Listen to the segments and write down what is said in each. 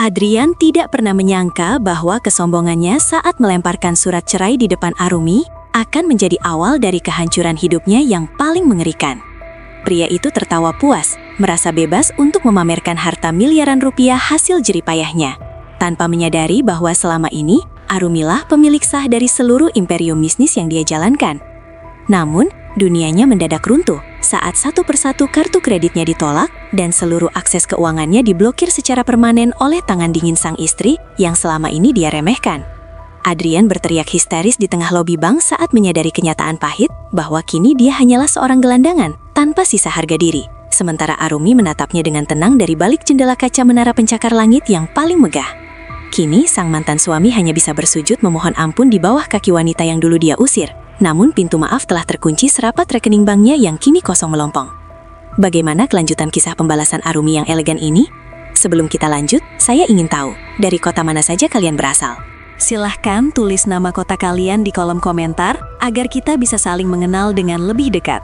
Adrian tidak pernah menyangka bahwa kesombongannya saat melemparkan surat cerai di depan Arumi akan menjadi awal dari kehancuran hidupnya yang paling mengerikan. Pria itu tertawa puas, merasa bebas untuk memamerkan harta miliaran rupiah hasil jerih payahnya, tanpa menyadari bahwa selama ini Arumilah pemilik sah dari seluruh imperium bisnis yang dia jalankan. Namun, dunianya mendadak runtuh saat satu persatu kartu kreditnya ditolak dan seluruh akses keuangannya diblokir secara permanen oleh tangan dingin sang istri yang selama ini dia remehkan. Adrian berteriak histeris di tengah lobi bank saat menyadari kenyataan pahit bahwa kini dia hanyalah seorang gelandangan tanpa sisa harga diri. Sementara Arumi menatapnya dengan tenang dari balik jendela kaca menara pencakar langit yang paling megah. Kini sang mantan suami hanya bisa bersujud memohon ampun di bawah kaki wanita yang dulu dia usir. Namun pintu maaf telah terkunci serapat rekening banknya yang kini kosong melompong. Bagaimana kelanjutan kisah pembalasan Arumi yang elegan ini? Sebelum kita lanjut, saya ingin tahu, dari kota mana saja kalian berasal? Silahkan tulis nama kota kalian di kolom komentar agar kita bisa saling mengenal dengan lebih dekat.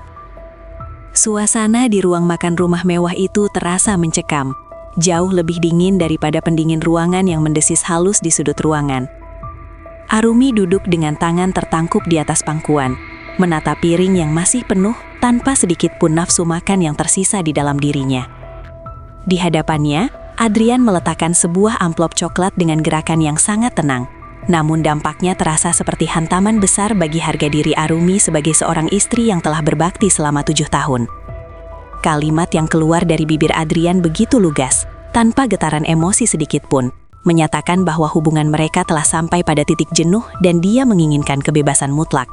Suasana di ruang makan rumah mewah itu terasa mencekam, jauh lebih dingin daripada pendingin ruangan yang mendesis halus di sudut ruangan. Arumi duduk dengan tangan tertangkup di atas pangkuan, menatap piring yang masih penuh tanpa sedikit pun nafsu makan yang tersisa di dalam dirinya. Di hadapannya, Adrian meletakkan sebuah amplop coklat dengan gerakan yang sangat tenang. Namun dampaknya terasa seperti hantaman besar bagi harga diri Arumi sebagai seorang istri yang telah berbakti selama 7 tahun. Kalimat yang keluar dari bibir Adrian begitu lugas, tanpa getaran emosi sedikit pun, menyatakan bahwa hubungan mereka telah sampai pada titik jenuh dan dia menginginkan kebebasan mutlak.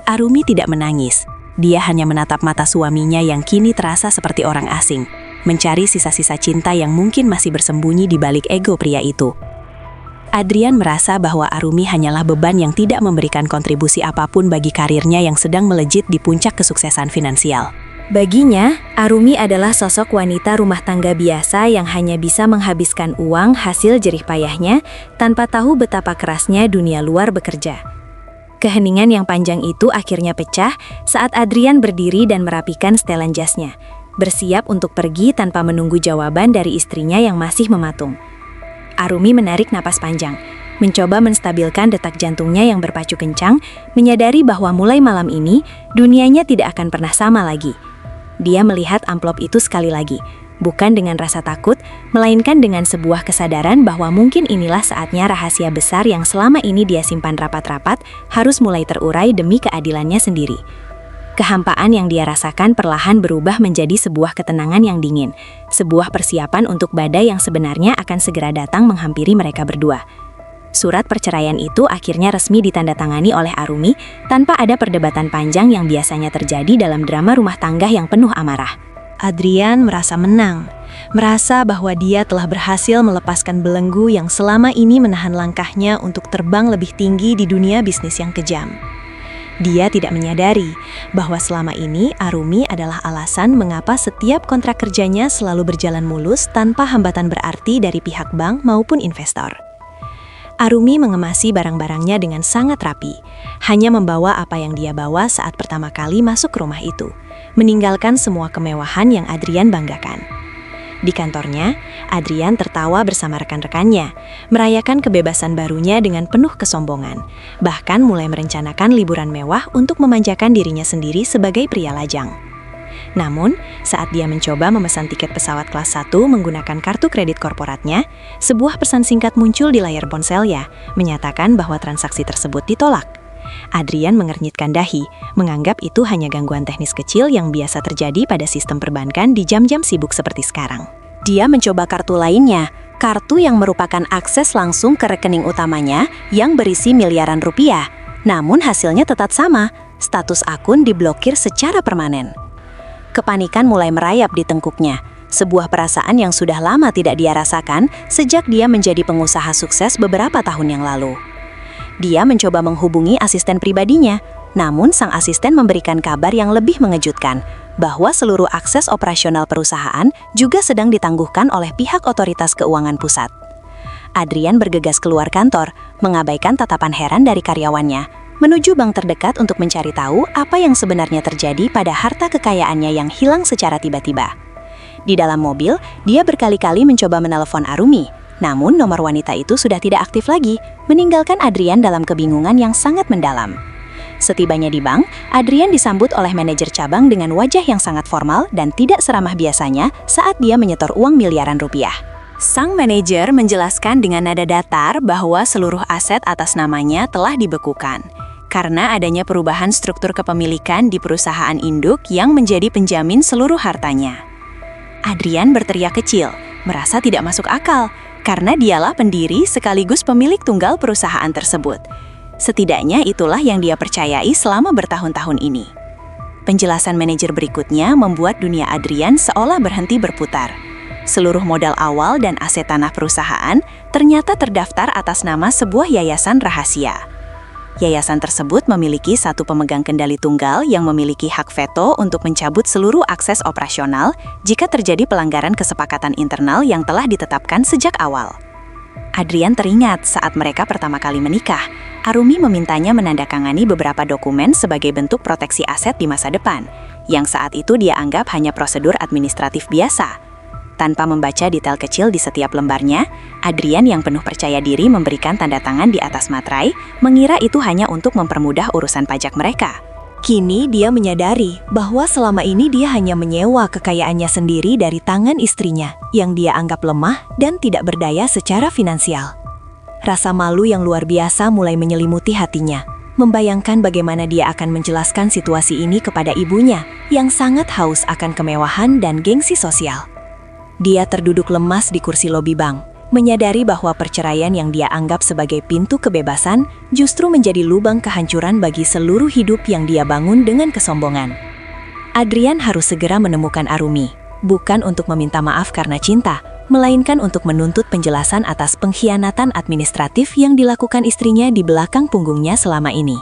Arumi tidak menangis, dia hanya menatap mata suaminya yang kini terasa seperti orang asing, mencari sisa-sisa cinta yang mungkin masih bersembunyi di balik ego pria itu. Adrian merasa bahwa Arumi hanyalah beban yang tidak memberikan kontribusi apapun bagi karirnya yang sedang melejit di puncak kesuksesan finansial. Baginya, Arumi adalah sosok wanita rumah tangga biasa yang hanya bisa menghabiskan uang hasil jerih payahnya tanpa tahu betapa kerasnya dunia luar bekerja. Keheningan yang panjang itu akhirnya pecah saat Adrian berdiri dan merapikan setelan jasnya, bersiap untuk pergi tanpa menunggu jawaban dari istrinya yang masih mematung. Arumi menarik napas panjang, mencoba menstabilkan detak jantungnya yang berpacu kencang, menyadari bahwa mulai malam ini, dunianya tidak akan pernah sama lagi. Dia melihat amplop itu sekali lagi, bukan dengan rasa takut, melainkan dengan sebuah kesadaran bahwa mungkin inilah saatnya rahasia besar yang selama ini dia simpan rapat-rapat harus mulai terurai demi keadilannya sendiri. Kehampaan yang dia rasakan perlahan berubah menjadi sebuah ketenangan yang dingin, sebuah persiapan untuk badai yang sebenarnya akan segera datang menghampiri mereka berdua. Surat perceraian itu akhirnya resmi ditandatangani oleh Arumi tanpa ada perdebatan panjang yang biasanya terjadi dalam drama rumah tangga yang penuh amarah. Adrian merasa menang, merasa bahwa dia telah berhasil melepaskan belenggu yang selama ini menahan langkahnya untuk terbang lebih tinggi di dunia bisnis yang kejam. Dia tidak menyadari bahwa selama ini Arumi adalah alasan mengapa setiap kontrak kerjanya selalu berjalan mulus tanpa hambatan berarti dari pihak bank maupun investor. Arumi mengemasi barang-barangnya dengan sangat rapi, hanya membawa apa yang dia bawa saat pertama kali masuk rumah itu, meninggalkan semua kemewahan yang Adrian banggakan. Di kantornya, Adrian tertawa bersama rekan-rekannya, merayakan kebebasan barunya dengan penuh kesombongan, bahkan mulai merencanakan liburan mewah untuk memanjakan dirinya sendiri sebagai pria lajang. Namun, saat dia mencoba memesan tiket pesawat kelas 1 menggunakan kartu kredit korporatnya, sebuah pesan singkat muncul di layar ponselnya, menyatakan bahwa transaksi tersebut ditolak. Adrian mengernyitkan dahi, menganggap itu hanya gangguan teknis kecil yang biasa terjadi pada sistem perbankan di jam-jam sibuk seperti sekarang. Dia mencoba kartu lainnya, kartu yang merupakan akses langsung ke rekening utamanya yang berisi miliaran rupiah. Namun hasilnya tetap sama, status akun diblokir secara permanen. Kepanikan mulai merayap di tengkuknya, sebuah perasaan yang sudah lama tidak dia rasakan sejak dia menjadi pengusaha sukses beberapa tahun yang lalu. Dia mencoba menghubungi asisten pribadinya, namun sang asisten memberikan kabar yang lebih mengejutkan, bahwa seluruh akses operasional perusahaan juga sedang ditangguhkan oleh pihak otoritas keuangan pusat. Adrian bergegas keluar kantor, mengabaikan tatapan heran dari karyawannya, menuju bank terdekat untuk mencari tahu apa yang sebenarnya terjadi pada harta kekayaannya yang hilang secara tiba-tiba. Di dalam mobil, dia berkali-kali mencoba menelepon Arumi, Namun nomor wanita itu sudah tidak aktif lagi, meninggalkan Adrian dalam kebingungan yang sangat mendalam. Setibanya di bank, Adrian disambut oleh manajer cabang dengan wajah yang sangat formal dan tidak seramah biasanya saat dia menyetor uang miliaran rupiah. Sang manajer menjelaskan dengan nada datar bahwa seluruh aset atas namanya telah dibekukan karena adanya perubahan struktur kepemilikan di perusahaan induk yang menjadi penjamin seluruh hartanya. Adrian berteriak kecil, merasa tidak masuk akal karena dialah pendiri sekaligus pemilik tunggal perusahaan tersebut. Setidaknya itulah yang dia percayai selama bertahun-tahun ini. Penjelasan manajer berikutnya membuat dunia Adrian seolah berhenti berputar. Seluruh modal awal dan aset tanah perusahaan ternyata terdaftar atas nama sebuah yayasan rahasia. Yayasan tersebut memiliki satu pemegang kendali tunggal yang memiliki hak veto untuk mencabut seluruh akses operasional jika terjadi pelanggaran kesepakatan internal yang telah ditetapkan sejak awal. Adrian teringat saat mereka pertama kali menikah, Arumi memintanya menandatangani beberapa dokumen sebagai bentuk proteksi aset di masa depan, yang saat itu dia anggap hanya prosedur administratif biasa. Tanpa membaca detail kecil di setiap lembarnya, Adrian yang penuh percaya diri memberikan tanda tangan di atas materai, mengira itu hanya untuk mempermudah urusan pajak mereka. Kini dia menyadari bahwa selama ini dia hanya menyewa kekayaannya sendiri dari tangan istrinya, yang dia anggap lemah dan tidak berdaya secara finansial. Rasa malu yang luar biasa mulai menyelimuti hatinya, membayangkan bagaimana dia akan menjelaskan situasi ini kepada ibunya, yang sangat haus akan kemewahan dan gengsi sosial. Dia terduduk lemas di kursi lobi bank, menyadari bahwa perceraian yang dia anggap sebagai pintu kebebasan justru menjadi lubang kehancuran bagi seluruh hidup yang dia bangun dengan kesombongan. Adrian harus segera menemukan Arumi, bukan untuk meminta maaf karena cinta, melainkan untuk menuntut penjelasan atas pengkhianatan administratif yang dilakukan istrinya di belakang punggungnya selama ini.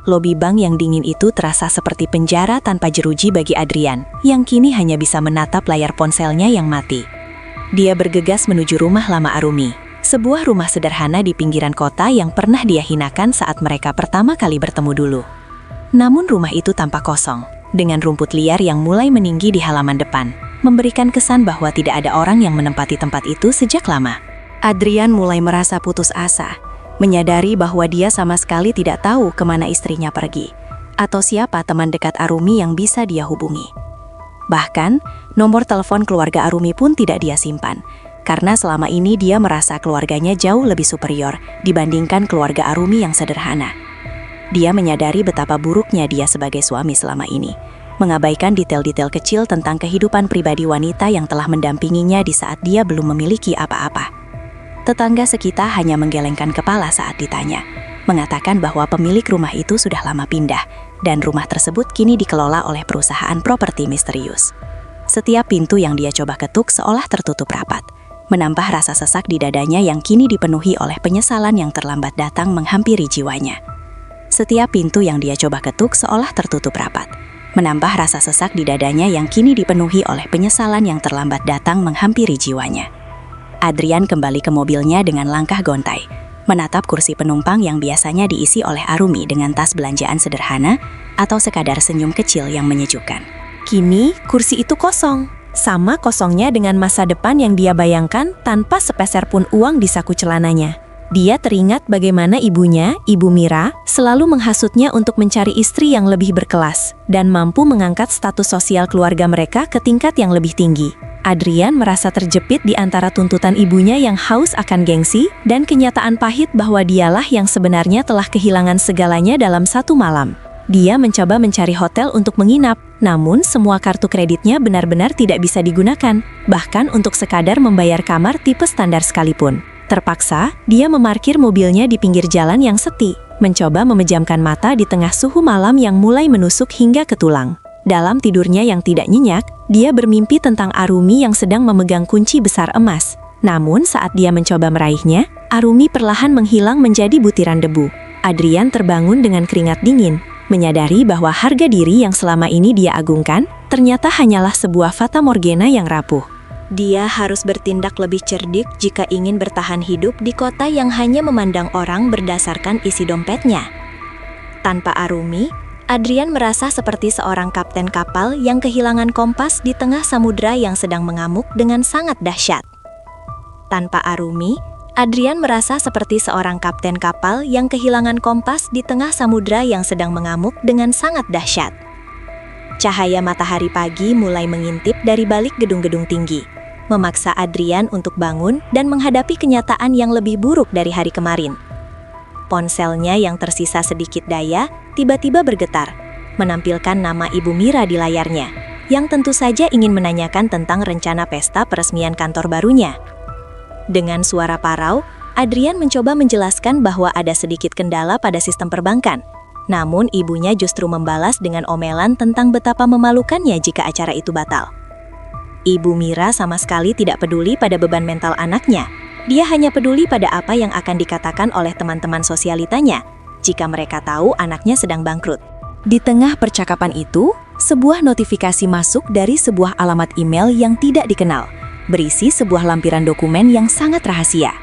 Lobi bank yang dingin itu terasa seperti penjara tanpa jeruji bagi Adrian, yang kini hanya bisa menatap layar ponselnya yang mati. Dia bergegas menuju rumah lama Arumi, sebuah rumah sederhana di pinggiran kota yang pernah dia hinakan saat mereka pertama kali bertemu dulu. Namun rumah itu tampak kosong, dengan rumput liar yang mulai meninggi di halaman depan, memberikan kesan bahwa tidak ada orang yang menempati tempat itu sejak lama. Adrian mulai merasa putus asa, menyadari bahwa dia sama sekali tidak tahu kemana istrinya pergi, atau siapa teman dekat Arumi yang bisa dia hubungi. Bahkan, nomor telepon keluarga Arumi pun tidak dia simpan, karena selama ini dia merasa keluarganya jauh lebih superior dibandingkan keluarga Arumi yang sederhana. Dia menyadari betapa buruknya dia sebagai suami selama ini, mengabaikan detail-detail kecil tentang kehidupan pribadi wanita yang telah mendampinginya di saat dia belum memiliki apa-apa. Tetangga sekitar hanya menggelengkan kepala saat ditanya, mengatakan bahwa pemilik rumah itu sudah lama pindah, dan rumah tersebut kini dikelola oleh perusahaan properti misterius. Setiap pintu yang dia coba ketuk seolah tertutup rapat, menambah rasa sesak di dadanya yang kini dipenuhi oleh penyesalan yang terlambat datang menghampiri jiwanya. Setiap pintu yang dia coba ketuk seolah tertutup rapat, menambah rasa sesak di dadanya yang kini dipenuhi oleh penyesalan yang terlambat datang menghampiri jiwanya. Adrian kembali ke mobilnya dengan langkah gontai, menatap kursi penumpang yang biasanya diisi oleh Arumi dengan tas belanjaan sederhana atau sekadar senyum kecil yang menyejukkan. Kini, kursi itu kosong, sama kosongnya dengan masa depan yang dia bayangkan tanpa sepeser pun uang di saku celananya. Dia teringat bagaimana ibunya, Ibu Mira, selalu menghasutnya untuk mencari istri yang lebih berkelas dan mampu mengangkat status sosial keluarga mereka ke tingkat yang lebih tinggi. Adrian merasa terjepit di antara tuntutan ibunya yang haus akan gengsi dan kenyataan pahit bahwa dialah yang sebenarnya telah kehilangan segalanya dalam satu malam. Dia mencoba mencari hotel untuk menginap, namun semua kartu kreditnya benar-benar tidak bisa digunakan, bahkan untuk sekadar membayar kamar tipe standar sekalipun. Terpaksa, dia memarkir mobilnya di pinggir jalan yang sepi, mencoba memejamkan mata di tengah suhu malam yang mulai menusuk hingga ke tulang. Dalam tidurnya yang tidak nyenyak, dia bermimpi tentang Arumi yang sedang memegang kunci besar emas. Namun saat dia mencoba meraihnya, Arumi perlahan menghilang menjadi butiran debu. Adrian terbangun dengan keringat dingin, menyadari bahwa harga diri yang selama ini dia agungkan, ternyata hanyalah sebuah fata morgana yang rapuh. Dia harus bertindak lebih cerdik jika ingin bertahan hidup di kota yang hanya memandang orang berdasarkan isi dompetnya. Tanpa Arumi, Adrian merasa seperti seorang kapten kapal yang kehilangan kompas di tengah samudra yang sedang mengamuk dengan sangat dahsyat. Tanpa Arumi, Adrian merasa seperti seorang kapten kapal yang kehilangan kompas di tengah samudra yang sedang mengamuk dengan sangat dahsyat. Cahaya matahari pagi mulai mengintip dari balik gedung-gedung tinggi, memaksa Adrian untuk bangun dan menghadapi kenyataan yang lebih buruk dari hari kemarin. Ponselnya yang tersisa sedikit daya tiba-tiba bergetar, menampilkan nama Ibu Mira di layarnya, yang tentu saja ingin menanyakan tentang rencana pesta peresmian kantor barunya. Dengan suara parau, Adrian mencoba menjelaskan bahwa ada sedikit kendala pada sistem perbankan. Namun ibunya justru membalas dengan omelan tentang betapa memalukannya jika acara itu batal. Ibu Mira sama sekali tidak peduli pada beban mental anaknya. Dia hanya peduli pada apa yang akan dikatakan oleh teman-teman sosialitanya jika mereka tahu anaknya sedang bangkrut. Di tengah percakapan itu, sebuah notifikasi masuk dari sebuah alamat email yang tidak dikenal, berisi sebuah lampiran dokumen yang sangat rahasia.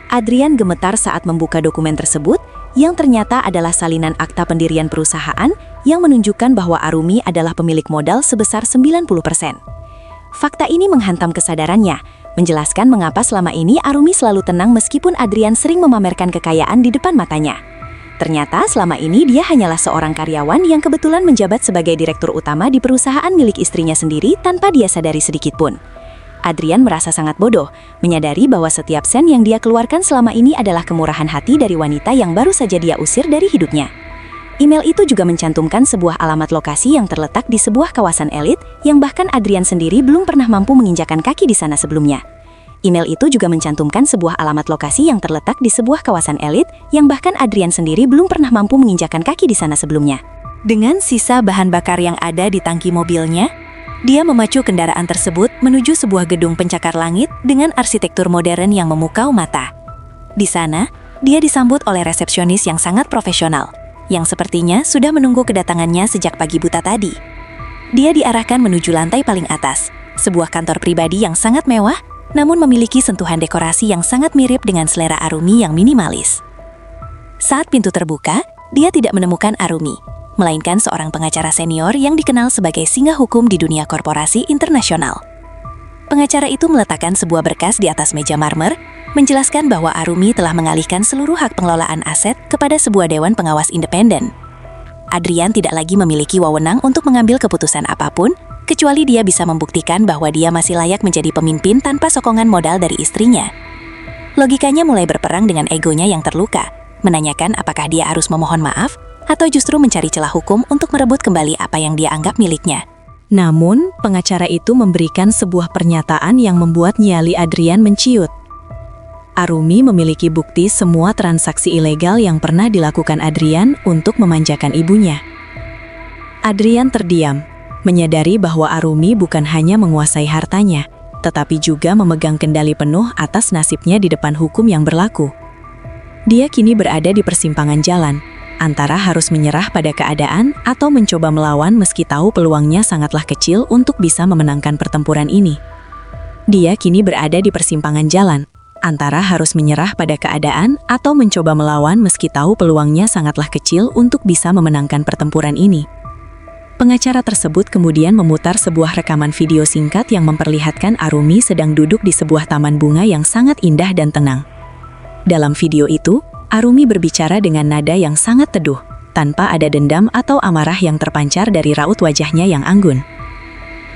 Adrian gemetar saat membuka dokumen tersebut, yang ternyata adalah salinan akta pendirian perusahaan yang menunjukkan bahwa Arumi adalah pemilik modal sebesar 90%. Fakta ini menghantam kesadarannya, menjelaskan mengapa selama ini Arumi selalu tenang meskipun Adrian sering memamerkan kekayaan di depan matanya. Ternyata selama ini dia hanyalah seorang karyawan yang kebetulan menjabat sebagai direktur utama di perusahaan milik istrinya sendiri tanpa dia sadari sedikit pun. Adrian merasa sangat bodoh, menyadari bahwa setiap sen yang dia keluarkan selama ini adalah kemurahan hati dari wanita yang baru saja dia usir dari hidupnya. Email itu juga mencantumkan sebuah alamat lokasi yang terletak di sebuah kawasan elit yang bahkan Adrian sendiri belum pernah mampu menginjakan kaki di sana sebelumnya. Email itu juga mencantumkan sebuah alamat lokasi yang terletak di sebuah kawasan elit yang bahkan Adrian sendiri belum pernah mampu menginjakan kaki di sana sebelumnya. Dengan sisa bahan bakar yang ada di tangki mobilnya, dia memacu kendaraan tersebut menuju sebuah gedung pencakar langit dengan arsitektur modern yang memukau mata. Di sana, dia disambut oleh resepsionis yang sangat profesional, yang sepertinya sudah menunggu kedatangannya sejak pagi buta tadi. Dia diarahkan menuju lantai paling atas, sebuah kantor pribadi yang sangat mewah, namun memiliki sentuhan dekorasi yang sangat mirip dengan selera Arumi yang minimalis. Saat pintu terbuka, dia tidak menemukan Arumi, melainkan seorang pengacara senior yang dikenal sebagai singa hukum di dunia korporasi internasional. Pengacara itu meletakkan sebuah berkas di atas meja marmer, menjelaskan bahwa Arumi telah mengalihkan seluruh hak pengelolaan aset kepada sebuah dewan pengawas independen. Adrian tidak lagi memiliki wewenang untuk mengambil keputusan apapun, kecuali dia bisa membuktikan bahwa dia masih layak menjadi pemimpin tanpa sokongan modal dari istrinya. Logikanya mulai berperang dengan egonya yang terluka, menanyakan apakah dia harus memohon maaf atau justru mencari celah hukum untuk merebut kembali apa yang dia anggap miliknya. Namun, pengacara itu memberikan sebuah pernyataan yang membuat nyali Adrian menciut. Arumi memiliki bukti semua transaksi ilegal yang pernah dilakukan Adrian untuk memanjakan ibunya. Adrian terdiam, menyadari bahwa Arumi bukan hanya menguasai hartanya, tetapi juga memegang kendali penuh atas nasibnya di depan hukum yang berlaku. Dia kini berada di persimpangan jalan, antara harus menyerah pada keadaan atau mencoba melawan meski tahu peluangnya sangatlah kecil untuk bisa memenangkan pertempuran ini. Dia kini berada di persimpangan jalan, antara harus menyerah pada keadaan atau mencoba melawan meski tahu peluangnya sangatlah kecil untuk bisa memenangkan pertempuran ini. Pengacara tersebut kemudian memutar sebuah rekaman video singkat yang memperlihatkan Arumi sedang duduk di sebuah taman bunga yang sangat indah dan tenang. Dalam video itu, Arumi berbicara dengan nada yang sangat teduh, tanpa ada dendam atau amarah yang terpancar dari raut wajahnya yang anggun.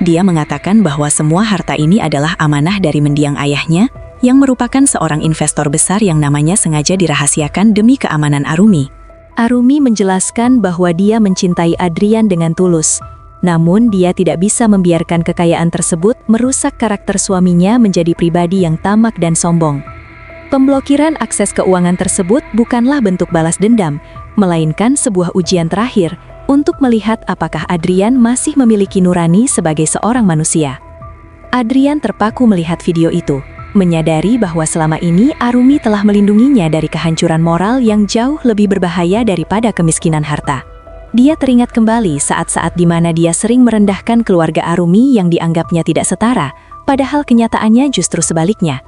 Dia mengatakan bahwa semua harta ini adalah amanah dari mendiang ayahnya, yang merupakan seorang investor besar yang namanya sengaja dirahasiakan demi keamanan Arumi. Arumi menjelaskan bahwa dia mencintai Adrian dengan tulus, namun dia tidak bisa membiarkan kekayaan tersebut merusak karakter suaminya menjadi pribadi yang tamak dan sombong. Pemblokiran akses keuangan tersebut bukanlah bentuk balas dendam, melainkan sebuah ujian terakhir untuk melihat apakah Adrian masih memiliki nurani sebagai seorang manusia. Adrian terpaku melihat video itu, menyadari bahwa selama ini Arumi telah melindunginya dari kehancuran moral yang jauh lebih berbahaya daripada kemiskinan harta. Dia teringat kembali saat-saat di mana dia sering merendahkan keluarga Arumi yang dianggapnya tidak setara, padahal kenyataannya justru sebaliknya.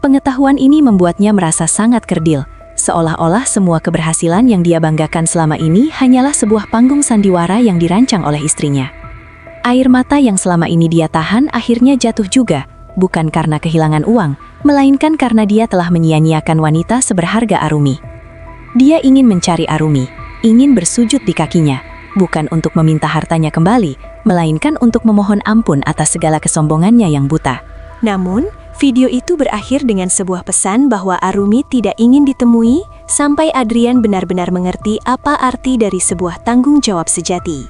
Pengetahuan ini membuatnya merasa sangat kerdil, seolah-olah semua keberhasilan yang dia banggakan selama ini hanyalah sebuah panggung sandiwara yang dirancang oleh istrinya. Air mata yang selama ini dia tahan akhirnya jatuh juga, bukan karena kehilangan uang, melainkan karena dia telah menyia-nyiakan wanita seberharga Arumi. Dia ingin mencari Arumi, ingin bersujud di kakinya, bukan untuk meminta hartanya kembali, melainkan untuk memohon ampun atas segala kesombongannya yang buta. Namun, video itu berakhir dengan sebuah pesan bahwa Arumi tidak ingin ditemui sampai Adrian benar-benar mengerti apa arti dari sebuah tanggung jawab sejati.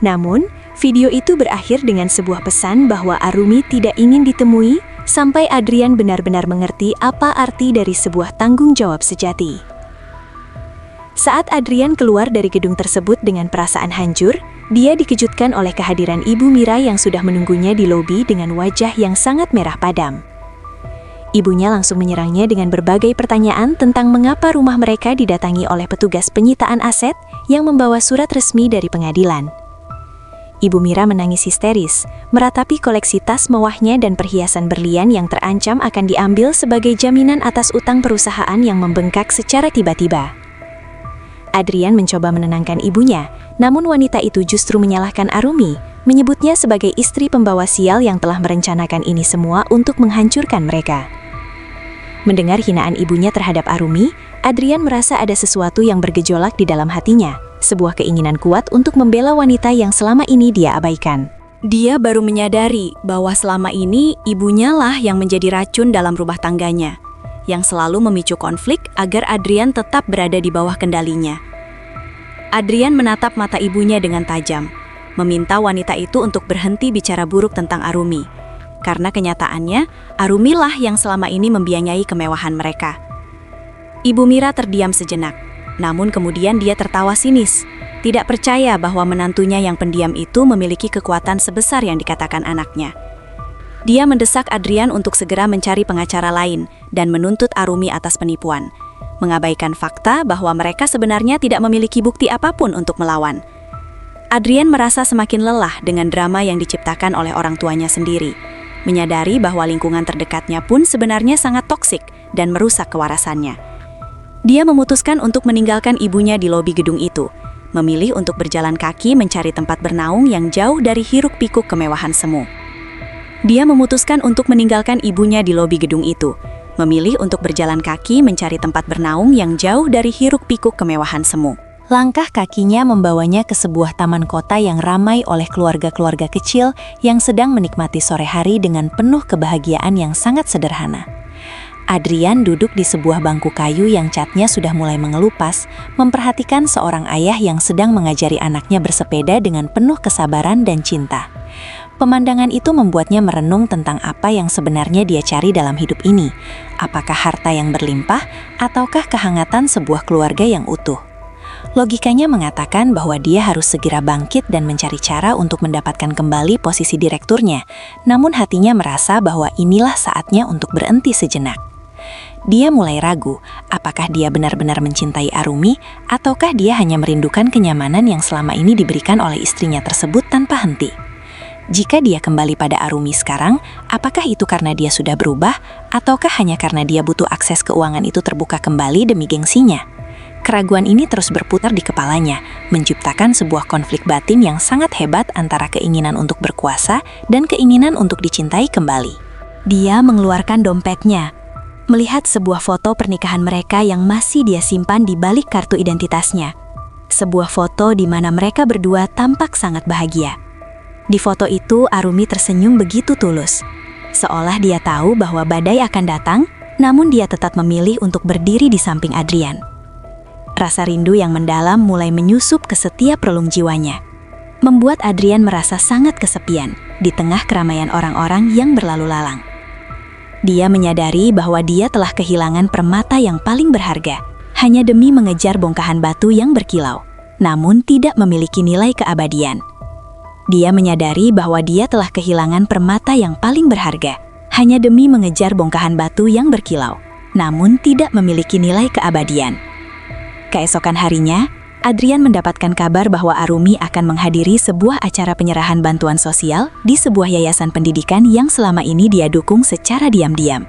Namun, video itu berakhir dengan sebuah pesan bahwa Arumi tidak ingin ditemui sampai Adrian benar-benar mengerti apa arti dari sebuah tanggung jawab sejati. Saat Adrian keluar dari gedung tersebut dengan perasaan hancur, dia dikejutkan oleh kehadiran Ibu Mira yang sudah menunggunya di lobi dengan wajah yang sangat merah padam. Ibunya langsung menyerangnya dengan berbagai pertanyaan tentang mengapa rumah mereka didatangi oleh petugas penyitaan aset yang membawa surat resmi dari pengadilan. Ibu Mira menangis histeris, meratapi koleksi tas mewahnya dan perhiasan berlian yang terancam akan diambil sebagai jaminan atas utang perusahaan yang membengkak secara tiba-tiba. Adrian mencoba menenangkan ibunya, namun wanita itu justru menyalahkan Arumi, menyebutnya sebagai istri pembawa sial yang telah merencanakan ini semua untuk menghancurkan mereka. Mendengar hinaan ibunya terhadap Arumi, Adrian merasa ada sesuatu yang bergejolak di dalam hatinya, sebuah keinginan kuat untuk membela wanita yang selama ini dia abaikan. Dia baru menyadari bahwa selama ini ibunya lah yang menjadi racun dalam rumah tangganya, yang selalu memicu konflik agar Adrian tetap berada di bawah kendalinya. Adrian menatap mata ibunya dengan tajam, meminta wanita itu untuk berhenti bicara buruk tentang Arumi, karena kenyataannya Arumi lah yang selama ini membiayai kemewahan mereka. Ibu Mira terdiam sejenak, namun kemudian dia tertawa sinis, tidak percaya bahwa menantunya yang pendiam itu memiliki kekuatan sebesar yang dikatakan anaknya. Dia mendesak Adrian untuk segera mencari pengacara lain dan menuntut Arumi atas penipuan, mengabaikan fakta bahwa mereka sebenarnya tidak memiliki bukti apapun untuk melawan. Adrian merasa semakin lelah dengan drama yang diciptakan oleh orang tuanya sendiri, menyadari bahwa lingkungan terdekatnya pun sebenarnya sangat toksik dan merusak kewarasannya. Dia memutuskan untuk meninggalkan ibunya di lobi gedung itu, memilih untuk berjalan kaki mencari tempat bernaung yang jauh dari hiruk-pikuk kemewahan semu. Dia memutuskan untuk meninggalkan ibunya di lobi gedung itu, memilih untuk berjalan kaki mencari tempat bernaung yang jauh dari hiruk-pikuk kemewahan semu. Langkah kakinya membawanya ke sebuah taman kota yang ramai oleh keluarga-keluarga kecil yang sedang menikmati sore hari dengan penuh kebahagiaan yang sangat sederhana. Adrian duduk di sebuah bangku kayu yang catnya sudah mulai mengelupas, memperhatikan seorang ayah yang sedang mengajari anaknya bersepeda dengan penuh kesabaran dan cinta. Pemandangan itu membuatnya merenung tentang apa yang sebenarnya dia cari dalam hidup ini. Apakah harta yang berlimpah, ataukah kehangatan sebuah keluarga yang utuh? Logikanya mengatakan bahwa dia harus segera bangkit dan mencari cara untuk mendapatkan kembali posisi direkturnya, namun hatinya merasa bahwa inilah saatnya untuk berhenti sejenak. Dia mulai ragu, apakah dia benar-benar mencintai Arumi, ataukah dia hanya merindukan kenyamanan yang selama ini diberikan oleh istrinya tersebut tanpa henti. Jika dia kembali pada Arumi sekarang, apakah itu karena dia sudah berubah, ataukah hanya karena dia butuh akses keuangan itu terbuka kembali demi gengsinya? Keraguan ini terus berputar di kepalanya, menciptakan sebuah konflik batin yang sangat hebat antara keinginan untuk berkuasa dan keinginan untuk dicintai kembali. Dia mengeluarkan dompetnya, melihat sebuah foto pernikahan mereka yang masih dia simpan di balik kartu identitasnya. Sebuah foto di mana mereka berdua tampak sangat bahagia. Di foto itu Arumi tersenyum begitu tulus, seolah dia tahu bahwa badai akan datang, namun dia tetap memilih untuk berdiri di samping Adrian. Rasa rindu yang mendalam mulai menyusup ke setiap relung jiwanya, membuat Adrian merasa sangat kesepian di tengah keramaian orang-orang yang berlalu lalang. Dia menyadari bahwa dia telah kehilangan permata yang paling berharga, hanya demi mengejar bongkahan batu yang berkilau, namun tidak memiliki nilai keabadian. Dia menyadari bahwa dia telah kehilangan permata yang paling berharga, hanya demi mengejar bongkahan batu yang berkilau, namun tidak memiliki nilai keabadian. Keesokan harinya, Adrian mendapatkan kabar bahwa Arumi akan menghadiri sebuah acara penyerahan bantuan sosial di sebuah yayasan pendidikan yang selama ini dia dukung secara diam-diam.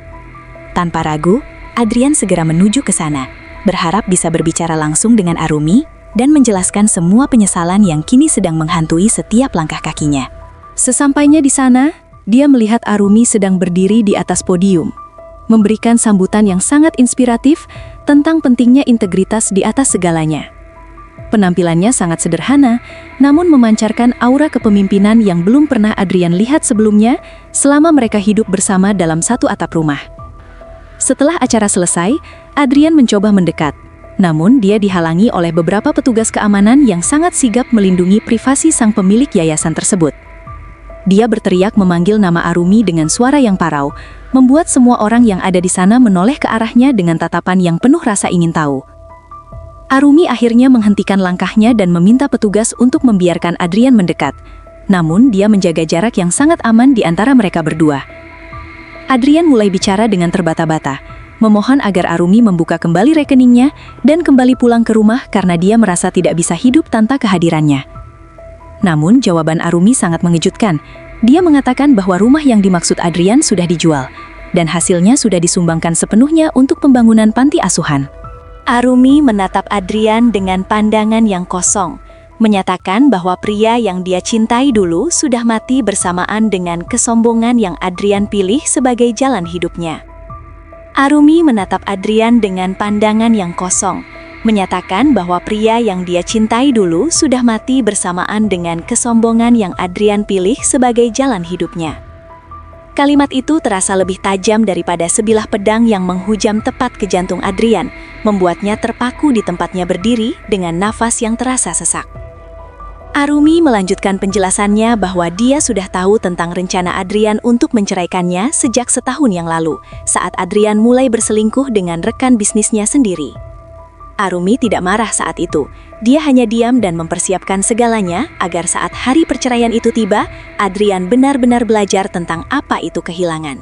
Tanpa ragu, Adrian segera menuju ke sana, berharap bisa berbicara langsung dengan Arumi dan menjelaskan semua penyesalan yang kini sedang menghantui setiap langkah kakinya. Sesampainya di sana, Dia melihat Arumi sedang berdiri di atas podium, memberikan sambutan yang sangat inspiratif tentang pentingnya integritas di atas segalanya. Penampilannya sangat sederhana, namun memancarkan aura kepemimpinan yang belum pernah Adrian lihat sebelumnya selama mereka hidup bersama dalam satu atap rumah. Setelah acara selesai, Adrian mencoba mendekat, namun dia dihalangi oleh beberapa petugas keamanan yang sangat sigap melindungi privasi sang pemilik yayasan tersebut. Dia berteriak memanggil nama Arumi dengan suara yang parau, membuat semua orang yang ada di sana menoleh ke arahnya dengan tatapan yang penuh rasa ingin tahu. Arumi akhirnya menghentikan langkahnya dan meminta petugas untuk membiarkan Adrian mendekat, namun dia menjaga jarak yang sangat aman di antara mereka berdua. Adrian mulai bicara dengan terbata-bata, memohon agar Arumi membuka kembali rekeningnya dan kembali pulang ke rumah karena dia merasa tidak bisa hidup tanpa kehadirannya. Namun jawaban Arumi sangat mengejutkan. Dia mengatakan bahwa rumah yang dimaksud Adrian sudah dijual, dan hasilnya sudah disumbangkan sepenuhnya untuk pembangunan panti asuhan. Arumi menatap Adrian dengan pandangan yang kosong, menyatakan bahwa pria yang dia cintai dulu sudah mati bersamaan dengan kesombongan yang Adrian pilih sebagai jalan hidupnya. Arumi menatap Adrian dengan pandangan yang kosong, menyatakan bahwa pria yang dia cintai dulu sudah mati bersamaan dengan kesombongan yang Adrian pilih sebagai jalan hidupnya. Kalimat itu terasa lebih tajam daripada sebilah pedang yang menghujam tepat ke jantung Adrian, membuatnya terpaku di tempatnya berdiri dengan nafas yang terasa sesak. Arumi melanjutkan penjelasannya bahwa dia sudah tahu tentang rencana Adrian untuk menceraikannya sejak setahun yang lalu, saat Adrian mulai berselingkuh dengan rekan bisnisnya sendiri. Arumi tidak marah saat itu. Dia hanya diam dan mempersiapkan segalanya agar saat hari perceraian itu tiba, Adrian benar-benar belajar tentang apa itu kehilangan.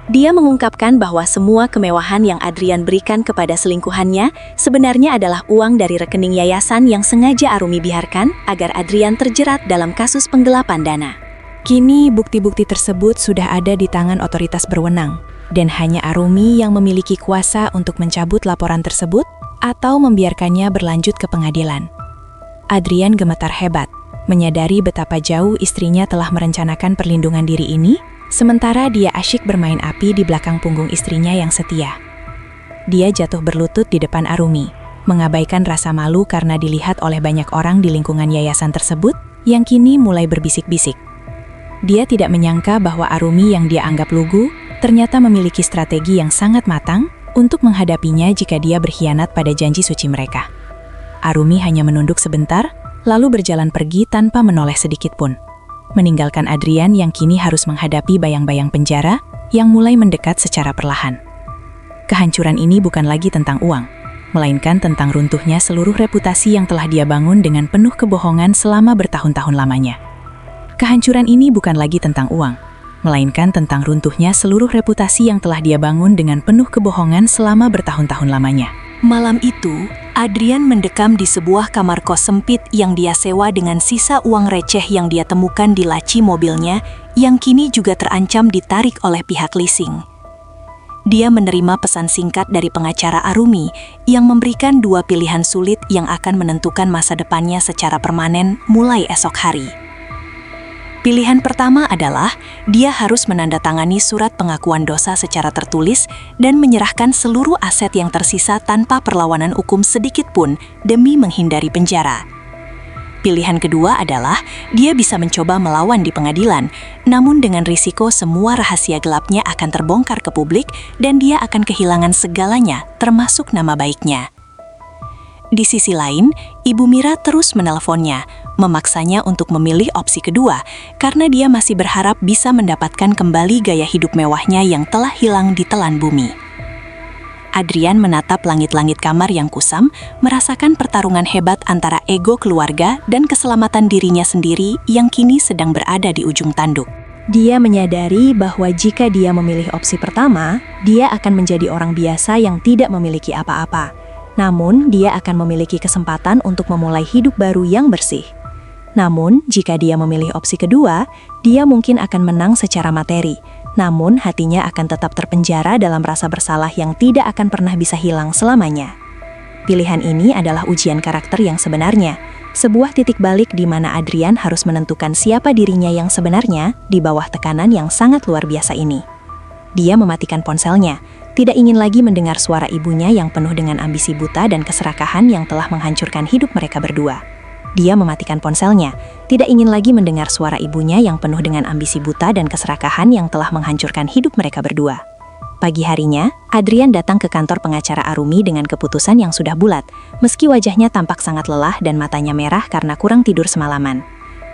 Dia mengungkapkan bahwa semua kemewahan yang Adrian berikan kepada selingkuhannya sebenarnya adalah uang dari rekening yayasan yang sengaja Arumi biarkan agar Adrian terjerat dalam kasus penggelapan dana. Kini bukti-bukti tersebut sudah ada di tangan otoritas berwenang, dan hanya Arumi yang memiliki kuasa untuk mencabut laporan tersebut atau membiarkannya berlanjut ke pengadilan. Adrian gemetar hebat, menyadari betapa jauh istrinya telah merencanakan perlindungan diri ini, sementara dia asyik bermain api di belakang punggung istrinya yang setia. Dia jatuh berlutut di depan Arumi, mengabaikan rasa malu karena dilihat oleh banyak orang di lingkungan yayasan tersebut yang kini mulai berbisik-bisik. Dia tidak menyangka bahwa Arumi yang dia anggap lugu ternyata memiliki strategi yang sangat matang untuk menghadapinya jika dia berkhianat pada janji suci mereka. Arumi hanya menunduk sebentar, lalu berjalan pergi tanpa menoleh sedikit pun, meninggalkan Adrian yang kini harus menghadapi bayang-bayang penjara yang mulai mendekat secara perlahan. Kehancuran ini bukan lagi tentang uang, melainkan tentang runtuhnya seluruh reputasi yang telah dia bangun dengan penuh kebohongan selama bertahun-tahun lamanya. Kehancuran ini bukan lagi tentang uang, melainkan tentang runtuhnya seluruh reputasi yang telah dia bangun dengan penuh kebohongan selama bertahun-tahun lamanya. Malam itu, Adrian mendekam di sebuah kamar kos sempit yang dia sewa dengan sisa uang receh yang dia temukan di laci mobilnya yang kini juga terancam ditarik oleh pihak leasing. Dia menerima pesan singkat dari pengacara Arumi yang memberikan dua pilihan sulit yang akan menentukan masa depannya secara permanen mulai esok hari. Pilihan pertama adalah dia harus menandatangani surat pengakuan dosa secara tertulis dan menyerahkan seluruh aset yang tersisa tanpa perlawanan hukum sedikit pun demi menghindari penjara. Pilihan kedua adalah dia bisa mencoba melawan di pengadilan, namun dengan risiko semua rahasia gelapnya akan terbongkar ke publik dan dia akan kehilangan segalanya, termasuk nama baiknya. Di sisi lain, Ibu Mira terus menelponnya, memaksanya untuk memilih opsi kedua karena dia masih berharap bisa mendapatkan kembali gaya hidup mewahnya yang telah hilang di telan bumi. Adrian menatap langit-langit kamar yang kusam, merasakan pertarungan hebat antara ego keluarga dan keselamatan dirinya sendiri yang kini sedang berada di ujung tanduk. Dia menyadari bahwa jika dia memilih opsi pertama, dia akan menjadi orang biasa yang tidak memiliki apa-apa. Namun, dia akan memiliki kesempatan untuk memulai hidup baru yang bersih. Namun, jika dia memilih opsi kedua, dia mungkin akan menang secara materi. Namun, hatinya akan tetap terpenjara dalam rasa bersalah yang tidak akan pernah bisa hilang selamanya. Pilihan ini adalah ujian karakter yang sebenarnya, Sebuah titik balik di mana Adrian harus menentukan siapa dirinya yang sebenarnya di bawah tekanan yang sangat luar biasa ini. Dia mematikan ponselnya, tidak ingin lagi mendengar suara ibunya yang penuh dengan ambisi buta dan keserakahan yang telah menghancurkan hidup mereka berdua. Dia mematikan ponselnya, tidak ingin lagi mendengar suara ibunya yang penuh dengan ambisi buta dan keserakahan yang telah menghancurkan hidup mereka berdua. Pagi harinya, Adrian datang ke kantor pengacara Arumi dengan keputusan yang sudah bulat, meski wajahnya tampak sangat lelah dan matanya merah karena kurang tidur semalaman.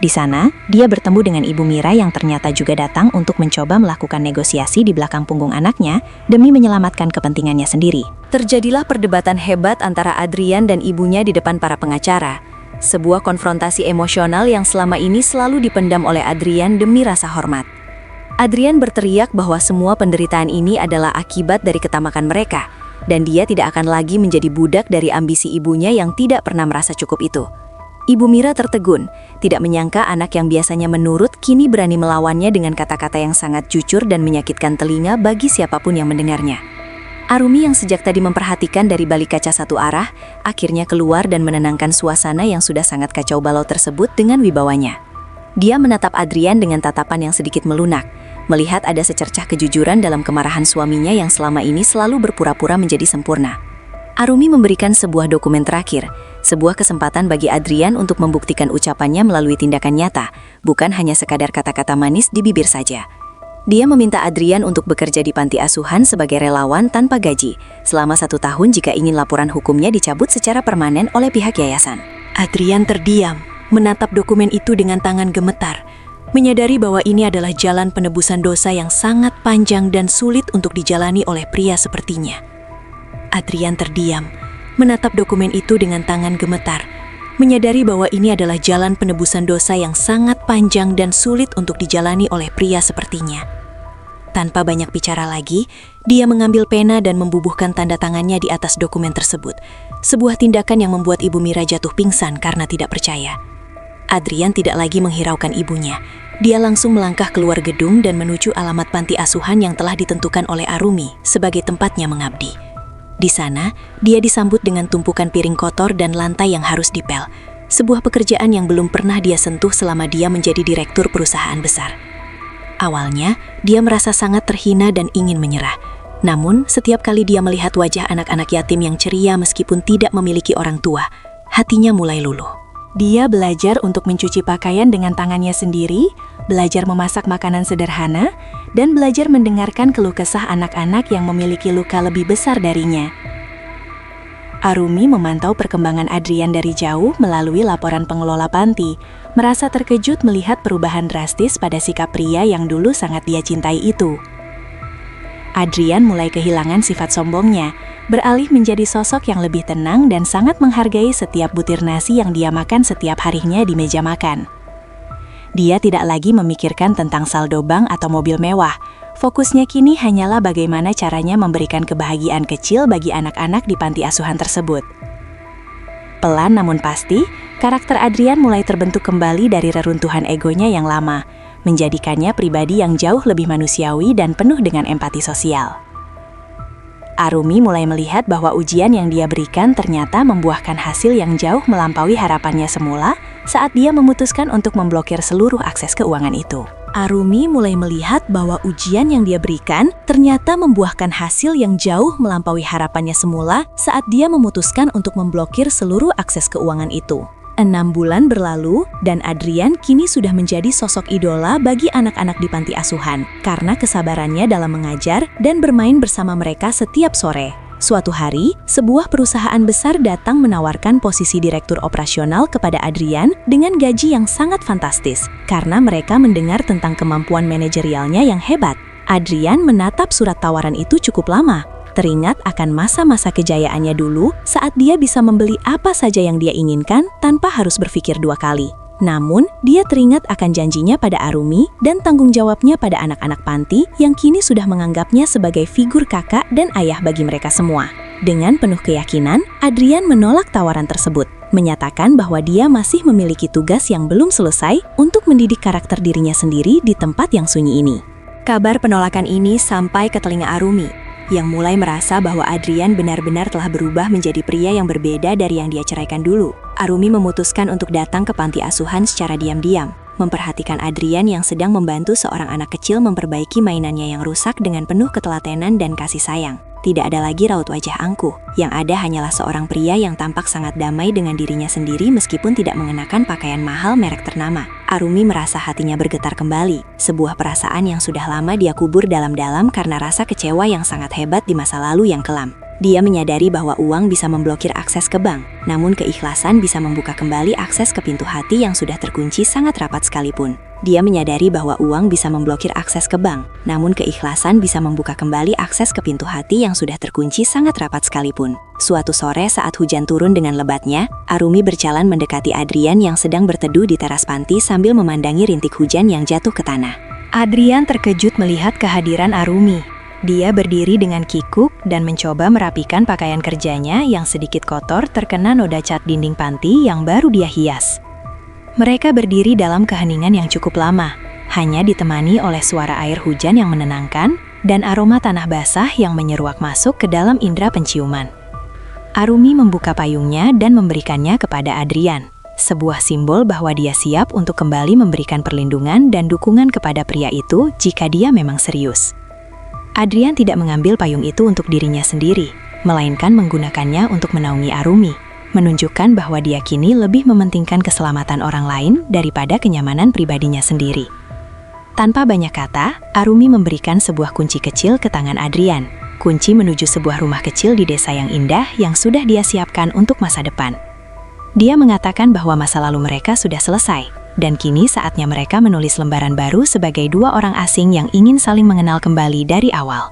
Di sana, dia bertemu dengan Ibu Mira yang ternyata juga datang untuk mencoba melakukan negosiasi di belakang punggung anaknya demi menyelamatkan kepentingannya sendiri. Terjadilah perdebatan hebat antara Adrian dan ibunya di depan para pengacara. Sebuah konfrontasi emosional yang selama ini selalu dipendam oleh Adrian demi rasa hormat. Adrian berteriak bahwa semua penderitaan ini adalah akibat dari ketamakan mereka, dan dia tidak akan lagi menjadi budak dari ambisi ibunya yang tidak pernah merasa cukup itu. Ibu Mira tertegun, tidak menyangka anak yang biasanya menurut kini berani melawannya dengan kata-kata yang sangat jujur dan menyakitkan telinga bagi siapapun yang mendengarnya. Arumi yang sejak tadi memperhatikan dari balik kaca satu arah, akhirnya keluar dan menenangkan suasana yang sudah sangat kacau balau tersebut dengan wibawanya. Dia menatap Adrian dengan tatapan yang sedikit melunak, melihat ada secercah kejujuran dalam kemarahan suaminya yang selama ini selalu berpura-pura menjadi sempurna. Arumi memberikan sebuah dokumen terakhir, sebuah kesempatan bagi Adrian untuk membuktikan ucapannya melalui tindakan nyata, bukan hanya sekadar kata-kata manis di bibir saja. Dia meminta Adrian untuk bekerja di panti asuhan sebagai relawan tanpa gaji, selama 1 tahun jika ingin laporan hukumnya dicabut secara permanen oleh pihak yayasan. Adrian terdiam, menatap dokumen itu dengan tangan gemetar, menyadari bahwa ini adalah jalan penebusan dosa yang sangat panjang dan sulit untuk dijalani oleh pria sepertinya. Adrian terdiam, menatap dokumen itu dengan tangan gemetar, menyadari bahwa ini adalah jalan penebusan dosa yang sangat panjang dan sulit untuk dijalani oleh pria sepertinya. Tanpa banyak bicara lagi, dia mengambil pena dan membubuhkan tanda tangannya di atas dokumen tersebut, sebuah tindakan yang membuat Ibu Mira jatuh pingsan karena tidak percaya. Adrian tidak lagi menghiraukan ibunya. Dia langsung melangkah keluar gedung dan menuju alamat panti asuhan yang telah ditentukan oleh Arumi sebagai tempatnya mengabdi. Di sana, dia disambut dengan tumpukan piring kotor dan lantai yang harus dipel, sebuah pekerjaan yang belum pernah dia sentuh selama dia menjadi direktur perusahaan besar. Awalnya, dia merasa sangat terhina dan ingin menyerah. Namun, setiap kali dia melihat wajah anak-anak yatim yang ceria meskipun tidak memiliki orang tua, hatinya mulai luluh. Dia belajar untuk mencuci pakaian dengan tangannya sendiri, belajar memasak makanan sederhana, dan belajar mendengarkan keluh kesah anak-anak yang memiliki luka lebih besar darinya. Arumi memantau perkembangan Adrian dari jauh melalui laporan pengelola panti, merasa terkejut melihat perubahan drastis pada sikap pria yang dulu sangat dia cintai itu. Adrian mulai kehilangan sifat sombongnya, beralih menjadi sosok yang lebih tenang dan sangat menghargai setiap butir nasi yang dia makan setiap harinya di meja makan. Dia tidak lagi memikirkan tentang saldo bank atau mobil mewah. Fokusnya kini hanyalah bagaimana caranya memberikan kebahagiaan kecil bagi anak-anak di panti asuhan tersebut. Pelan namun pasti, karakter Adrian mulai terbentuk kembali dari reruntuhan egonya yang lama, menjadikannya pribadi yang jauh lebih manusiawi dan penuh dengan empati sosial. Arumi mulai melihat bahwa ujian yang dia berikan ternyata membuahkan hasil yang jauh melampaui harapannya semula saat dia memutuskan untuk memblokir seluruh akses keuangan itu. Arumi mulai melihat bahwa ujian yang dia berikan ternyata membuahkan hasil yang jauh melampaui harapannya semula saat dia memutuskan untuk memblokir seluruh akses keuangan itu. 6 bulan berlalu, dan Adrian kini sudah menjadi sosok idola bagi anak-anak di panti asuhan karena kesabarannya dalam mengajar dan bermain bersama mereka setiap sore. Suatu hari, sebuah perusahaan besar datang menawarkan posisi direktur operasional kepada Adrian dengan gaji yang sangat fantastis karena mereka mendengar tentang kemampuan manajerialnya yang hebat. Adrian menatap surat tawaran itu cukup lama, teringat akan masa-masa kejayaannya dulu saat dia bisa membeli apa saja yang dia inginkan tanpa harus berpikir 2 kali. Namun, dia teringat akan janjinya pada Arumi dan tanggung jawabnya pada anak-anak panti yang kini sudah menganggapnya sebagai figur kakak dan ayah bagi mereka semua. Dengan penuh keyakinan, Adrian menolak tawaran tersebut, menyatakan bahwa dia masih memiliki tugas yang belum selesai untuk mendidik karakter dirinya sendiri di tempat yang sunyi ini. Kabar penolakan ini sampai ke telinga Arumi. yang mulai merasa bahwa Adrian benar-benar telah berubah menjadi pria yang berbeda dari yang dia ceraikan dulu. Arumi memutuskan untuk datang ke panti asuhan secara diam-diam, memperhatikan Adrian yang sedang membantu seorang anak kecil memperbaiki mainannya yang rusak dengan penuh ketelatenan dan kasih sayang. Tidak ada lagi raut wajah angkuh, yang ada hanyalah seorang pria yang tampak sangat damai dengan dirinya sendiri meskipun tidak mengenakan pakaian mahal merek ternama. Arumi merasa hatinya bergetar kembali, sebuah perasaan yang sudah lama dia kubur dalam-dalam karena rasa kecewa yang sangat hebat di masa lalu yang kelam. Dia menyadari bahwa uang bisa memblokir akses ke bank, namun keikhlasan bisa membuka kembali akses ke pintu hati yang sudah terkunci sangat rapat sekalipun. Dia menyadari bahwa uang bisa memblokir akses ke bank, namun keikhlasan bisa membuka kembali akses ke pintu hati yang sudah terkunci sangat rapat sekalipun. Suatu sore saat hujan turun dengan lebatnya, Arumi berjalan mendekati Adrian yang sedang berteduh di teras panti sambil memandangi rintik hujan yang jatuh ke tanah. Adrian terkejut melihat kehadiran Arumi. Dia berdiri dengan kikuk dan mencoba merapikan pakaian kerjanya yang sedikit kotor terkena noda cat dinding panti yang baru dia hias. Mereka berdiri dalam keheningan yang cukup lama, hanya ditemani oleh suara air hujan yang menenangkan dan aroma tanah basah yang menyeruak masuk ke dalam indera penciuman. Arumi membuka payungnya dan memberikannya kepada Adrian, sebuah simbol bahwa dia siap untuk kembali memberikan perlindungan dan dukungan kepada pria itu jika dia memang serius. Adrian tidak mengambil payung itu untuk dirinya sendiri, melainkan menggunakannya untuk menaungi Arumi, menunjukkan bahwa dia kini lebih mementingkan keselamatan orang lain daripada kenyamanan pribadinya sendiri. Tanpa banyak kata, Arumi memberikan sebuah kunci kecil ke tangan Adrian, kunci menuju sebuah rumah kecil di desa yang indah yang sudah dia siapkan untuk masa depan. Dia mengatakan bahwa masa lalu mereka sudah selesai, dan kini saatnya mereka menulis lembaran baru sebagai dua orang asing yang ingin saling mengenal kembali dari awal.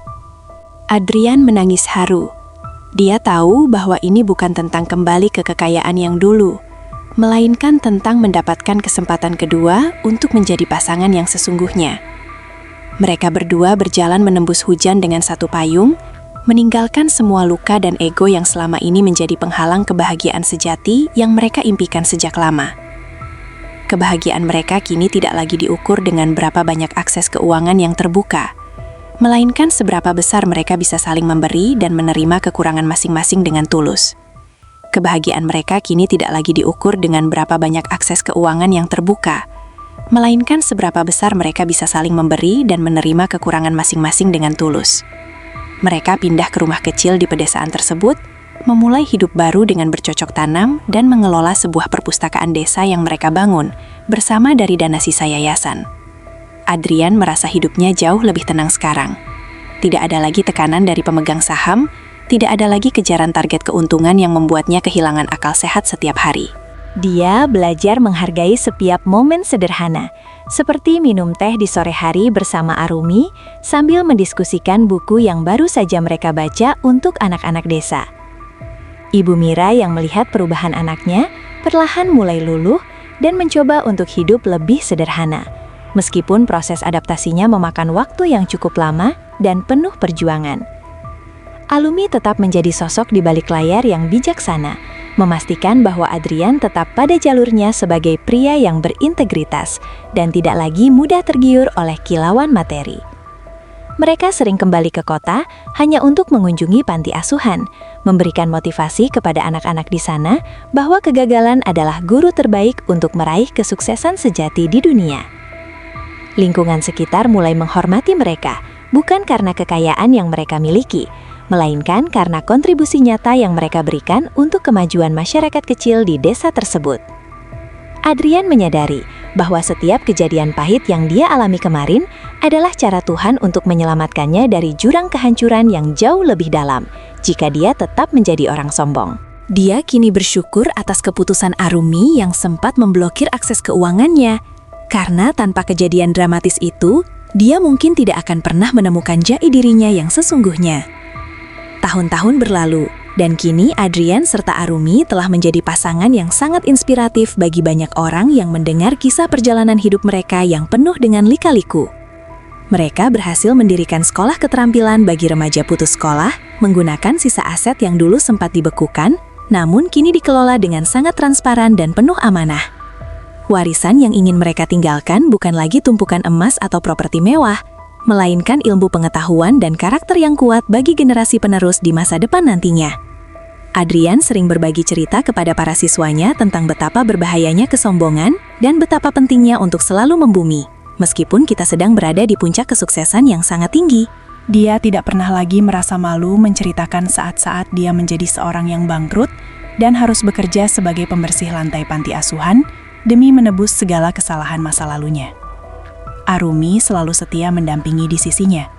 Adrian menangis haru. Dia tahu bahwa ini bukan tentang kembali ke kekayaan yang dulu, melainkan tentang mendapatkan kesempatan kedua untuk menjadi pasangan yang sesungguhnya. Mereka berdua berjalan menembus hujan dengan satu payung, meninggalkan semua luka dan ego yang selama ini menjadi penghalang kebahagiaan sejati yang mereka impikan sejak lama. Kebahagiaan mereka kini tidak lagi diukur dengan berapa banyak akses keuangan yang terbuka, melainkan seberapa besar mereka bisa saling memberi dan menerima kekurangan masing-masing dengan tulus. Kebahagiaan mereka kini tidak lagi diukur dengan berapa banyak akses keuangan yang terbuka, melainkan seberapa besar mereka bisa saling memberi dan menerima kekurangan masing-masing dengan tulus. Mereka pindah ke rumah kecil di pedesaan tersebut, memulai hidup baru dengan bercocok tanam dan mengelola sebuah perpustakaan desa yang mereka bangun bersama dari dana sisa yayasan. Adrian merasa hidupnya jauh lebih tenang sekarang. Tidak ada lagi tekanan dari pemegang saham, tidak ada lagi kejaran target keuntungan yang membuatnya kehilangan akal sehat setiap hari. Dia belajar menghargai setiap momen sederhana, seperti minum teh di sore hari bersama Arumi sambil mendiskusikan buku yang baru saja mereka baca untuk anak-anak desa. Ibu Mira yang melihat perubahan anaknya perlahan mulai luluh dan mencoba untuk hidup lebih sederhana, meskipun proses adaptasinya memakan waktu yang cukup lama dan penuh perjuangan. Alumi tetap menjadi sosok di balik layar yang bijaksana, memastikan bahwa Adrian tetap pada jalurnya sebagai pria yang berintegritas dan tidak lagi mudah tergiur oleh kilauan materi. Mereka sering kembali ke kota hanya untuk mengunjungi panti asuhan, memberikan motivasi kepada anak-anak di sana bahwa kegagalan adalah guru terbaik untuk meraih kesuksesan sejati di dunia. Lingkungan sekitar mulai menghormati mereka, bukan karena kekayaan yang mereka miliki, melainkan karena kontribusi nyata yang mereka berikan untuk kemajuan masyarakat kecil di desa tersebut. Adrian menyadari bahwa setiap kejadian pahit yang dia alami kemarin adalah cara Tuhan untuk menyelamatkannya dari jurang kehancuran yang jauh lebih dalam jika dia tetap menjadi orang sombong. Dia kini bersyukur atas keputusan Arumi yang sempat memblokir akses keuangannya, karena tanpa kejadian dramatis itu, dia mungkin tidak akan pernah menemukan jati dirinya yang sesungguhnya. Tahun-tahun berlalu, dan kini Adrian serta Arumi telah menjadi pasangan yang sangat inspiratif bagi banyak orang yang mendengar kisah perjalanan hidup mereka yang penuh dengan lika-liku. Mereka berhasil mendirikan sekolah keterampilan bagi remaja putus sekolah, menggunakan sisa aset yang dulu sempat dibekukan, namun kini dikelola dengan sangat transparan dan penuh amanah. Warisan yang ingin mereka tinggalkan bukan lagi tumpukan emas atau properti mewah, melainkan ilmu pengetahuan dan karakter yang kuat bagi generasi penerus di masa depan nantinya. Adrian sering berbagi cerita kepada para siswanya tentang betapa berbahayanya kesombongan dan betapa pentingnya untuk selalu membumi, meskipun kita sedang berada di puncak kesuksesan yang sangat tinggi. Dia tidak pernah lagi merasa malu menceritakan saat-saat dia menjadi seorang yang bangkrut dan harus bekerja sebagai pembersih lantai panti asuhan demi menebus segala kesalahan masa lalunya. Arumi selalu setia mendampingi di sisinya,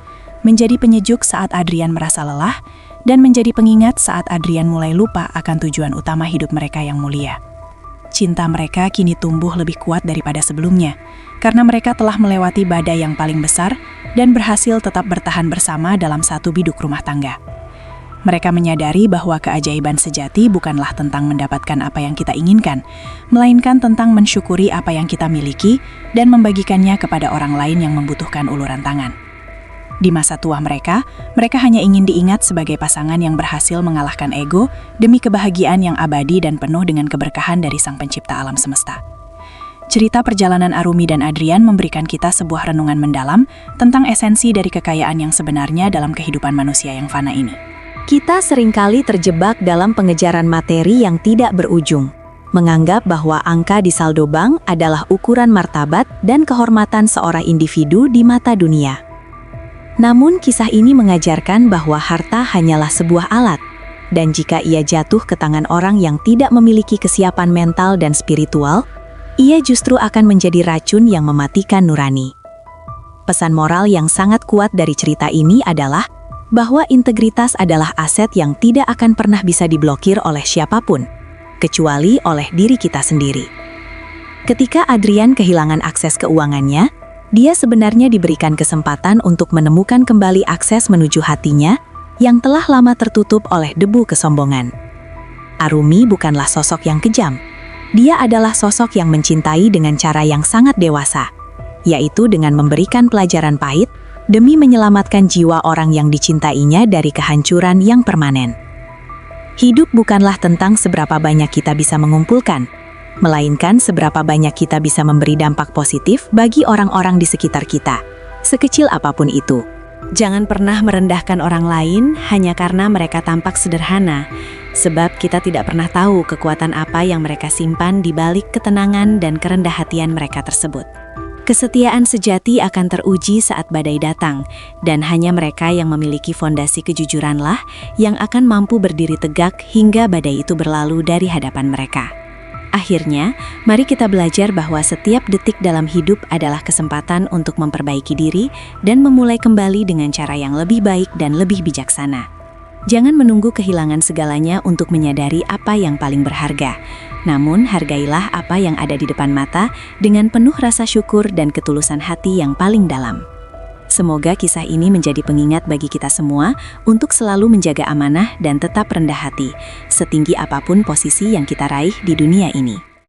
menjadi penyejuk saat Adrian merasa lelah, dan menjadi pengingat saat Adrian mulai lupa akan tujuan utama hidup mereka yang mulia. Cinta mereka kini tumbuh lebih kuat daripada sebelumnya, karena mereka telah melewati badai yang paling besar dan berhasil tetap bertahan bersama dalam satu biduk rumah tangga. Mereka menyadari bahwa keajaiban sejati bukanlah tentang mendapatkan apa yang kita inginkan, melainkan tentang mensyukuri apa yang kita miliki dan membagikannya kepada orang lain yang membutuhkan uluran tangan. Di masa tua mereka hanya ingin diingat sebagai pasangan yang berhasil mengalahkan ego demi kebahagiaan yang abadi dan penuh dengan keberkahan dari Sang Pencipta alam semesta. Cerita perjalanan Arumi dan Adrian memberikan kita sebuah renungan mendalam tentang esensi dari kekayaan yang sebenarnya dalam kehidupan manusia yang fana ini. Kita seringkali terjebak dalam pengejaran materi yang tidak berujung, menganggap bahwa angka di saldo bank adalah ukuran martabat dan kehormatan seorang individu di mata dunia. Namun kisah ini mengajarkan bahwa harta hanyalah sebuah alat, dan jika ia jatuh ke tangan orang yang tidak memiliki kesiapan mental dan spiritual, ia justru akan menjadi racun yang mematikan nurani. Pesan moral yang sangat kuat dari cerita ini adalah bahwa integritas adalah aset yang tidak akan pernah bisa diblokir oleh siapapun, kecuali oleh diri kita sendiri. Ketika Adrian kehilangan akses keuangannya, dia sebenarnya diberikan kesempatan untuk menemukan kembali akses menuju hatinya yang telah lama tertutup oleh debu kesombongan. Arumi bukanlah sosok yang kejam. Dia adalah sosok yang mencintai dengan cara yang sangat dewasa, yaitu dengan memberikan pelajaran pahit demi menyelamatkan jiwa orang yang dicintainya dari kehancuran yang permanen. Hidup bukanlah tentang seberapa banyak kita bisa mengumpulkan, melainkan seberapa banyak kita bisa memberi dampak positif bagi orang-orang di sekitar kita, sekecil apapun itu. Jangan pernah merendahkan orang lain hanya karena mereka tampak sederhana, sebab kita tidak pernah tahu kekuatan apa yang mereka simpan di balik ketenangan dan kerendahan mereka tersebut. Kesetiaan sejati akan teruji saat badai datang, dan hanya mereka yang memiliki fondasi kejujuranlah yang akan mampu berdiri tegak hingga badai itu berlalu dari hadapan mereka. Akhirnya, mari kita belajar bahwa setiap detik dalam hidup adalah kesempatan untuk memperbaiki diri dan memulai kembali dengan cara yang lebih baik dan lebih bijaksana. Jangan menunggu kehilangan segalanya untuk menyadari apa yang paling berharga. Namun, hargailah apa yang ada di depan mata dengan penuh rasa syukur dan ketulusan hati yang paling dalam. Semoga kisah ini menjadi pengingat bagi kita semua untuk selalu menjaga amanah dan tetap rendah hati, setinggi apapun posisi yang kita raih di dunia ini.